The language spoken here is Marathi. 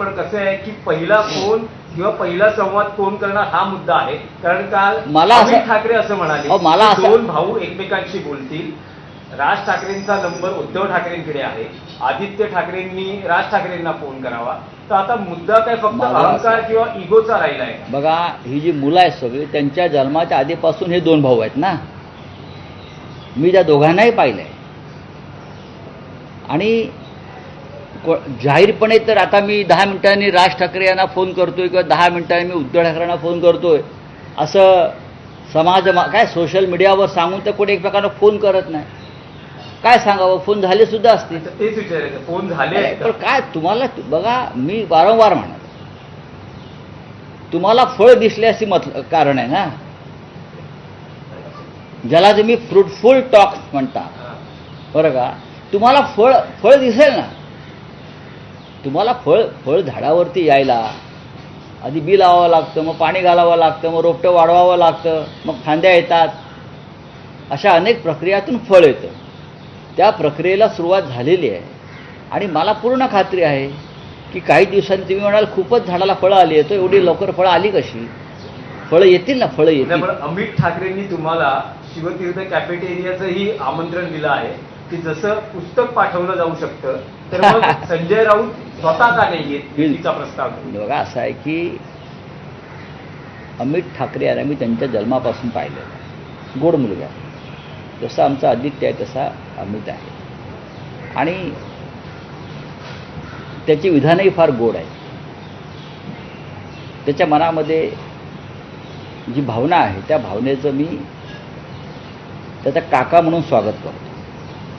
पण कसं आहे की पहिला फोन किंवा पहिला संवाद कोण करणार हा मुद्दा आहे. कारण काल अमित ठाकरे असं म्हणाले दोन भाऊ एकमेकांशी बोलतील. राज ठाकरेंचा नंबर उद्धव ठाकरेंकडे आहे, आदित्य ठाकरेंनी राज ठाकरेंना फोन करावा. तर आता मुद्दा काय फक्त अहंकार किंवा इगोचा राहिला आहे? बघा, ही जी मुलं आहेत सगळी त्यांच्या जन्माच्या आधीपासून हे दोन भाऊ आहेत ना. मी त्या दोघांनाही पाहिलंय आणि जाहीरपणे तर आता मी 10 मिनिटांनी राज ठाकरे यांना फोन करतोय किंवा 10 मिनिटांनी मी उद्धव ठाकरेंना फोन करतोय असं काय सोशल मीडियावर सांगून तर कोणी एकमेकांना फोन करत नाही. काय सांगावं, फोन झाले सुद्धा असतील. तेच विचारायचं, फोन झाले पण काय तुम्हाला बघा, मी वारंवार म्हणालो तुम्हाला फळ दिसले असे कारण आहे ना, ज्याला तुम्ही फ्रुटफुल टॉक्स म्हणता, बरं का. तुम्हाला फळ दिसेल ना. तुम्हाला फळ झाडावरती यायला आधी बी लावावं लागतं, मग पाणी घालावं लागतं, मग रोपटं वाढवावं लागतं, मग फांद्या येतात. अशा अनेक प्रक्रियातून फळ येतं. त्या प्रक्रियेला सुरुवात झालेली आहे आणि मला पूर्ण खात्री आहे की काही दिवसांनी तुम्ही म्हणाल खूपच झाडाला फळं आली आहे, तर एवढी लवकर फळं आली कशी? फळं येतील ना, फळं येतील. अमित ठाकरेंनी तुम्हाला शिवतीर्थ कॅफेटेरियाचंही आमंत्रण दिलं आहे की जसं पुस्तक पाठवलं जाऊ शकतं, तर मग संजय राऊत स्वतः का नाही येत तिचा प्रस्ताव? बघा, असं आहे की अमित ठाकरे यांना मी त्यांच्या जन्मापासून पाहिलेलं आहे. गोड मुलगा, जसा आमचा आदित्य आहे तसा अमित आहे आणि त्याची विधानही फार गोड आहे. त्याच्या मनामध्ये जी भावना आहे त्या भावनेचं मी त्याचा काका म्हणून स्वागत करतो.